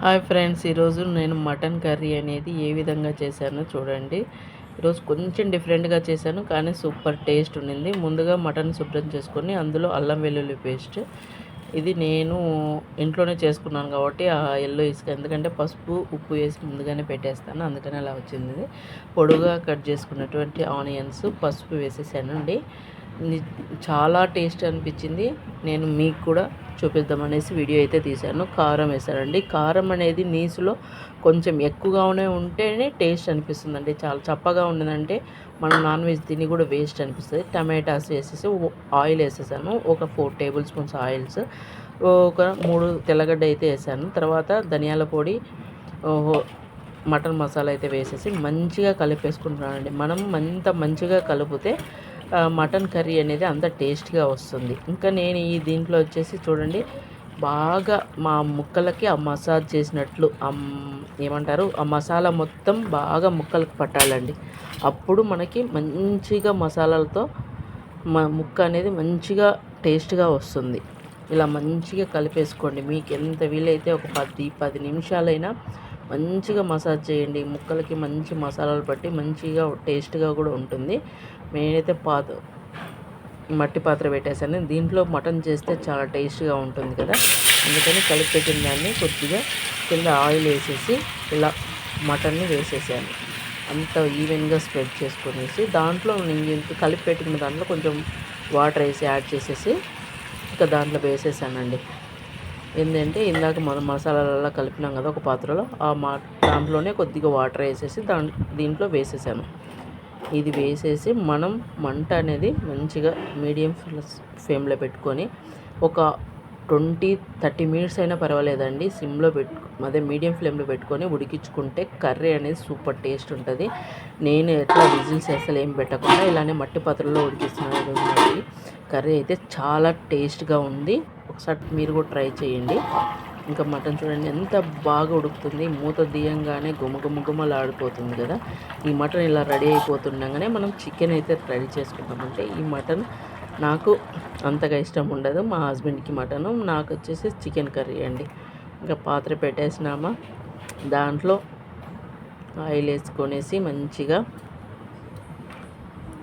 Hi friends, ఈరోజు నేను mutton curry అనేది ఏ విధంగా చేశానో చూడండి. ఈరోజు కొంచెం డిఫరెంట్గా చేశాను, కానీ సూపర్ టేస్ట్ ఉండింది. ముందుగా మటన్ శుభ్రం చేసుకొని అందులో అల్లం వెల్లుల్లి పేస్ట్, ఇది నేను ఇంట్లోనే చేసుకున్నాను కాబట్టి ఆ ఎల్లో ఇసుక, ఎందుకంటే పసుపు ఉప్పు వేసి ముందుగానే పెట్టేస్తాను, అందుకని అలా వచ్చింది. పొడుగా కట్ చేసుకున్నటువంటి ఆనియన్స్, పసుపు వేసేసానండి. చాలా టేస్ట్ అనిపించింది. నేను మీకు కూడా చూపిద్దామనేసి వీడియో అయితే తీశాను. కారం వేసానండి. కారం అనేది నీసులో కొంచెం ఎక్కువగానే ఉంటేనే టేస్ట్ అనిపిస్తుందండి. చాలా చప్పగా ఉండదంటే మనం నాన్ వెజ్ తిని కూడా వేస్ట్ అనిపిస్తుంది. టమాటాస్ వేసేసి ఆయిల్ వేసేసాను, ఒక 4 టేబుల్ స్పూన్స్ ఆయిల్స్, ఒక 3 తెల్లగడ్డ అయితే వేసాను. తర్వాత ధనియాల పొడి, మటన్ మసాలా అయితే వేసేసి మంచిగా కలిపేసుకుంటున్నానండి. మనం మంచిగా కలిపితే మటన్ కర్రీ అనేది అంత టేస్ట్గా వస్తుంది. ఇంకా నేను ఈ దీంట్లో వచ్చేసి చూడండి, బాగా మా ముక్కలకి ఆ మసాజ్ చేసినట్లు ఏమంటారు, ఆ మసాలా మొత్తం బాగా ముక్కలకు పట్టాలండి. అప్పుడు మనకి మంచిగా మసాలాలతో ముక్క అనేది మంచిగా టేస్ట్గా వస్తుంది. ఇలా మంచిగా కలిపేసుకోండి. మీకు ఎంత వీలైతే ఒక 10 నిమిషాలైనా మంచిగా మసాజ్ చేయండి. ముక్కలకి మంచి మసాలాలు పట్టి మంచిగా టేస్ట్గా కూడా ఉంటుంది. నేనైతే మట్టి పాత్ర పెట్టేశాను. దీంట్లో మటన్ చేస్తే చాలా టేస్ట్గా ఉంటుంది కదా, అందుకని కలిపి పెట్టిన దాన్ని కొద్దిగా కింద ఆయిల్ వేసేసి ఇలా మటన్ని వేసేసాను. అంత ఈవెన్గా స్ప్రెడ్ చేసుకునేసి దాంట్లో నేను కలిపి పెట్టిన దాంట్లో కొంచెం వాటర్ వేసి యాడ్ చేసేసి ఇంకా దాంట్లో వేసేసానండి. ఏంటంటే ఇందాక మనం మసాలాలలో కలిపినాం కదా ఒక పాత్రలో, దాంట్లోనే కొద్దిగా వాటర్ వేసేసి దీంట్లో వేసేసాను. ఇది వేసేసి మనం మంట అనేది మంచిగా మీడియం ఫ్లేమ్లో పెట్టుకొని ఒక 20-30 మినిట్స్ అయినా పర్వాలేదండి, సిమ్లో అదే మీడియం ఫ్లేమ్లో పెట్టుకొని ఉడికించుకుంటే కర్రీ అనేది సూపర్ టేస్ట్ ఉంటుంది. నేను ఎట్లా విజిల్స్ అసలు ఏం పెట్టకుండా ఇలానే మట్టి పాత్రలో ఉడికిస్తున్నాను. కర్రీ అయితే చాలా టేస్ట్గా ఉంది. ఒకసారి మీరు కూడా ట్రై చేయండి. ఇంకా మటన్ చూడండి ఎంత బాగా ఉడుకుతుంది. మూత తీయంగానే గుమగుమలాడిపోతుంది కదా. ఈ మటన్ ఇలా రెడీ అయిపోతుండగానే మనం చికెన్ అయితే రెడీ చేసుకుంటామంటే, ఈ మటన్ నాకు అంతగా ఇష్టం ఉండదు, మా హస్బెండ్కి మటను, నాకు వచ్చేసి చికెన్ కర్రీ అండి. ఇంకా పాత్ర పెట్టేసినామా, దాంట్లో ఆయిల్ వేసుకొనేసి మంచిగా,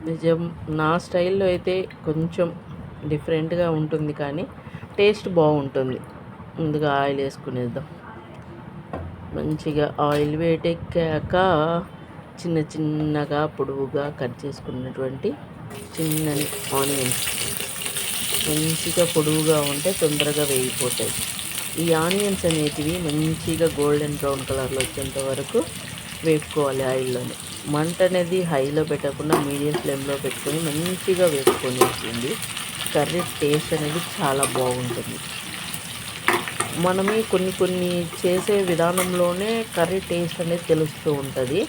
నిజం నా స్టైల్లో అయితే కొంచెం డిఫరెంట్గా ఉంటుంది కానీ టేస్ట్ బాగుంటుంది. ముందుగా ఆయిల్ వేసుకునేద్దాం. మంచిగా ఆయిల్ వేటెక్కాక చిన్నగా పొడవుగా కట్ చేసుకున్నటువంటి చిన్నని ఆనియన్స్ మంచిగా పొడవుగా ఉంటే తొందరగా వేగిపోతాయి. ఈ ఆనియన్స్ అనేటివి మంచిగా గోల్డెన్ బ్రౌన్ కలర్లో వచ్చేంత వరకు వేపుకోవాలి ఆయిల్లోనే. మంట అనేది హైలో పెట్టకుండా మీడియం ఫ్లేమ్లో పెట్టుకొని మంచిగా వేపుకొనేసింది. కర్రీ టేస్ట్ అనేది చాలా బాగుంటుంది. మనమే కొన్ని చేసే విధానంలోనే కర్రీ టేస్ట్ అనేది తెలుస్తూ ఉంటుంది.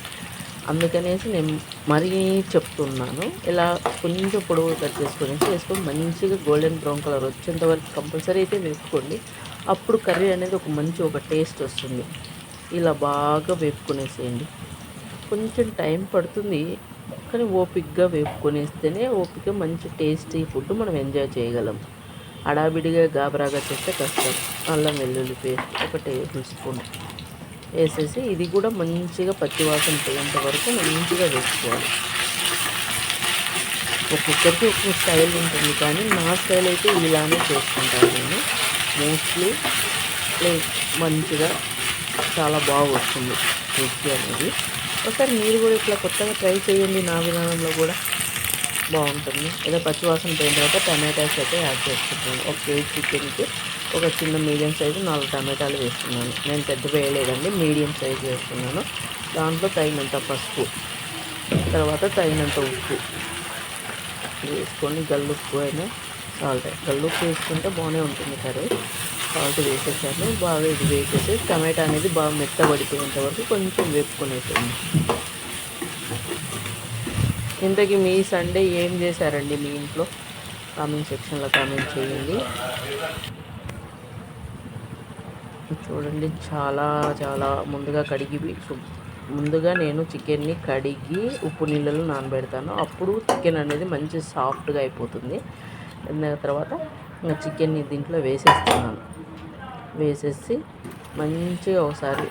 అందుకనేసి నేను మరీ చెప్తున్నాను. ఇలా కొంచెం పొడవు కట్ వేసుకొని మంచిగా గోల్డెన్ బ్రౌన్ కలర్ వచ్చేంత వరకు కంపల్సరీ అయితే వేపుకోండి. అప్పుడు కర్రీ అనేది ఒక టేస్ట్ వస్తుంది. ఇలా బాగా వేపుకొనేసేయండి. కొంచెం టైం పడుతుంది, కానీ ఓపిక్గా వేపుకొనేస్తేనే మంచి టేస్టీ ఫుడ్ మనం ఎంజాయ్ చేయగలం. హడావిడిగా గాబరాగా చేస్తే కష్టం. అల్లం వెల్లుల్లి పేస్ట్ 1 టేబుల్ స్పూన్ వేసేసి ఇది కూడా మంచిగా పచ్చివాసన పోయేంత వరకు మంచిగా వేసుకోవాలి. ఒక్కొక్కరికి ఒక్కొక్క స్టైల్ ఉంటుంది, కానీ నా స్టైల్ అయితే ఇలానే చేసుకుంటాను నేను మోస్ట్లీ. మంచిగా చాలా బాగా వస్తుంది రుచి అనేది. ఒకసారి మీరు కూడా ఇట్లా కొత్తగా ట్రై చేయండి, నా విధానంలో కూడా బాగుంటుంది. ఏదో పచ్చివాసన పోయిన తర్వాత టమాటాస్ అయితే యాడ్ చేసుకుంటున్నాను. 1 కేజీ చికెన్కి ఒక చిన్న మీడియం సైజు 4 టమాటాలు వేస్తున్నాను. నేను పెద్ద వేయలేదండి, మీడియం సైజు వేస్తున్నాను. దాంట్లో తగినంత పసుపు, తర్వాత తగినంత ఉప్పు వేసుకొని, గల్లుప్పు అయినా సాల్ట్, గల్లుప్పు వేసుకుంటే బాగానే ఉంటుంది కర్రీ. సాల్ట్ వేసేసాను. బాగా ఇది వేసేసి టమాటా అనేది బాగా మెత్తబడిపోయేంత వరకు కొంచెం వేపుకొనేసాను. ఇంతకీ మీ సండే ఏం చేశారండి మీ ఇంట్లో? కామెంట్ సెక్షన్లో కామెంట్ చేయండి. చూడండి, చాలా ముందుగా నేను చికెన్ని కడిగి ఉప్పు నీళ్ళలో నానబెడతాను. అప్పుడు చికెన్ అనేది మంచి సాఫ్ట్గా అయిపోతుంది. తర్వాత ఇంకా చికెన్ని దీంట్లో వేసేస్తున్నాను. వేసేసి మంచిగా ఒకసారి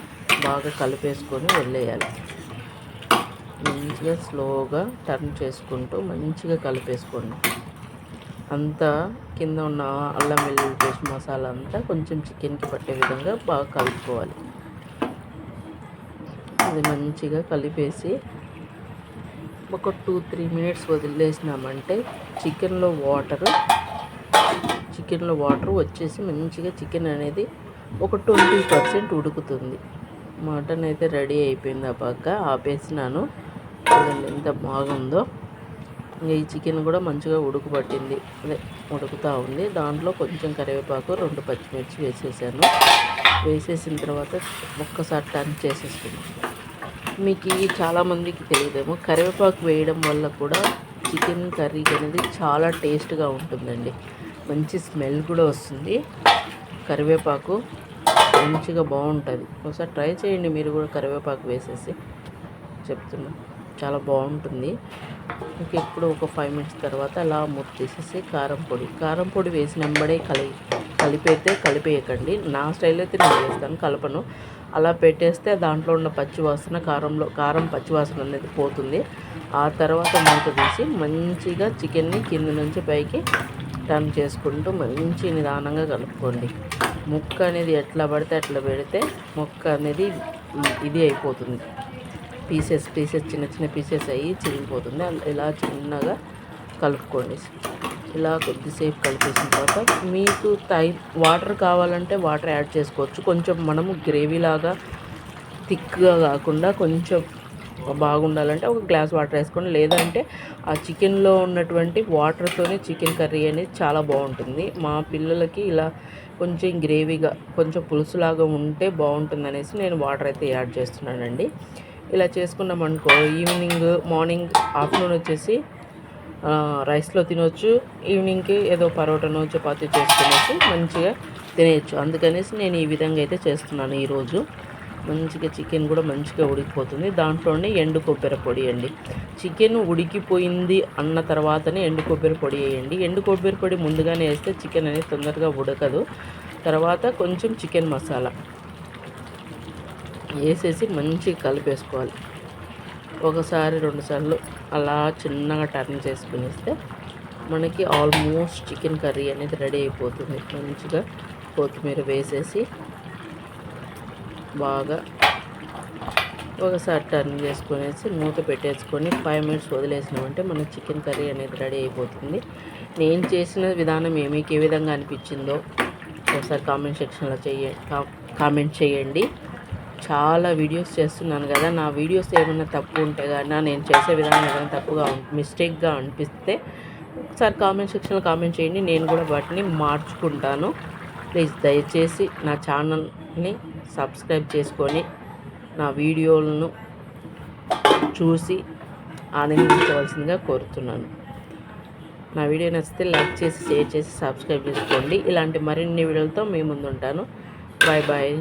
బాగా కలిపేసుకొని వదిలేయాలి. మంచిగా స్లోగా టర్న్ చేసుకుంటూ మంచిగా కలిపేసుకోండి. అంతా కింద ఉన్న అల్లం వెల్లుల్లి పేస్ట్ మసాలా అంతా కొంచెం చికెన్కి పట్టే విధంగా బాగా కలుపుకోవాలి. అది మంచిగా కలిపేసి ఒక 2-3 మినిట్స్ వదిలేసినామంటే చికెన్లో వాటర్ వచ్చేసి మంచిగా చికెన్ అనేది ఒక 20% ఉడుకుతుంది. మటన్ అయితే రెడీ అయిపోయింది. ఆ పక్క ఆపేసినాను. చూడండి ఎంత బాగుందో. ఇంకా ఈ చికెన్ కూడా మంచిగా ఉడుకుపట్టింది, అదే ఉడుకుతూ ఉంది. దాంట్లో కొంచెం కరివేపాకు, 2 పచ్చిమిర్చి వేసేసాను. వేసేసిన తర్వాత ఒక్కసారి టర్న్ చేసేసుకున్నాను. మీకు చాలామందికి తెలియదేమో, కరివేపాకు వేయడం వల్ల కూడా చికెన్ కర్రీ అనేది చాలా టేస్ట్గా ఉంటుందండి. మంచి స్మెల్ కూడా వస్తుంది. కరివేపాకు మంచిగా బాగుంటుంది. ఒకసారి ట్రై చేయండి మీరు కూడా, కరివేపాకు వేసేసి. చెప్తున్నా, చాలా బాగుంటుంది. మీకు ఎప్పుడు ఒక 5 మినిట్స్ తర్వాత అలా మూత తీసేసి కారం పొడి వేసినంబడే కలిపేయకండి. నా స్టైల్ అయితే నేను వేస్తాను, కలపను. అలా పెట్టేస్తే దాంట్లో ఉన్న పచ్చివాసన, కారం పచ్చివాసన అనేది పోతుంది. ఆ తర్వాత మూత తీసి మంచిగా చికెన్ని కింద నుంచి పైకి టర్న్ చేసుకుంటూ మంచి నిదానంగా కలుపుకోండి. ముక్క అనేది ఎట్లా పడితే అట్లా పెడితే ముక్క అనేది ఇది అయిపోతుంది. పీసెస్ చిన్న చిన్న పీసెస్ అయ్యి చిరిగిపోతుంది. ఇలా చిన్నగా కలుపుకోండి. ఇలా కొద్దిసేపు కలిపేసిన తర్వాత మీకు వాటర్ కావాలంటే వాటర్ యాడ్ చేసుకోవచ్చు. కొంచెం మనము గ్రేవీలాగా థిక్గా కాకుండా కొంచెం బాగుండాలంటే ఒక గ్లాస్ వాటర్ వేసుకోండి. లేదంటే ఆ చికెన్లో ఉన్నటువంటి వాటర్తోనే చికెన్ కర్రీ అనేది చాలా బాగుంటుంది. మా పిల్లలకి ఇలా కొంచెం గ్రేవీగా, కొంచెం పులుసులాగా ఉంటే బాగుంటుంది అనేసి నేను వాటర్ అయితే యాడ్ చేస్తున్నానండి. ఇలా చేసుకున్నామనుకో మార్నింగ్, ఆఫ్టర్నూన్ వచ్చేసి రైస్లో తినవచ్చు. ఈవినింగ్కి ఏదో పరోటానో చపాతీ చేసుకునేసి మంచిగా తినేయచ్చు. అందుకనేసి నేను ఈ విధంగా అయితే చేస్తున్నాను ఈరోజు. మంచిగా చికెన్ కూడా మంచిగా ఉడికిపోతుంది. దాంట్లోనే ఎండు కొబ్బరి పొడి అండి. చికెన్ ఉడికిపోయింది అన్న తర్వాతనే ఎండు కొబ్బరి పొడి వేయండి. ఎండు కొబ్బరి పొడి ముందుగానే వేస్తే చికెన్ అనేది తొందరగా ఉడకదు. తర్వాత కొంచెం చికెన్ మసాలా వేసేసి మంచిగా కలిపేసుకోవాలి. ఒకసారి 2 సార్లు అలా చిన్నగా టర్న్ చేసుకునిస్తే మనకి ఆల్మోస్ట్ చికెన్ కర్రీ అనేది రెడీ అయిపోతుంది. మంచిగా కొత్తిమీర వేసేసి బాగా ఒకసారి టర్న్ చేసుకునేసి మూత పెట్టేసుకొని 5 మినిట్స్ వదిలేసినామంటే మనకి చికెన్ కర్రీ అనేది రెడీ అయిపోతుంది. నేను చేసిన విధానం మీకు ఏ విధంగా అనిపించిందో ఒకసారి కామెంట్ సెక్షన్లో కామెంట్ చేయండి. చాలా వీడియోస్ చేస్తున్నాను కదా, నా వీడియోస్ ఏమైనా తప్పు ఉంటే కానీ, నేను చేసే విధానం ఏమైనా తప్పుగా మిస్టేక్గా అనిపిస్తే ఒకసారి కామెంట్ సెక్షన్లో కామెంట్ చేయండి. నేను కూడా వాటిని మార్చుకుంటాను. ప్లీజ్ దయచేసి నా ఛానల్ని సబ్స్క్రైబ్ చేసుకొని నా వీడియోలను చూసి ఆనందించవలసిందిగా కోరుతున్నాను. నా వీడియో నచ్చితే లైక్ చేసి, షేర్ చేసి, సబ్స్క్రైబ్ చేసుకోండి. ఇలాంటి మరిన్ని వీడియోలతో మీ ముందు ఉంటాను. Bye bye.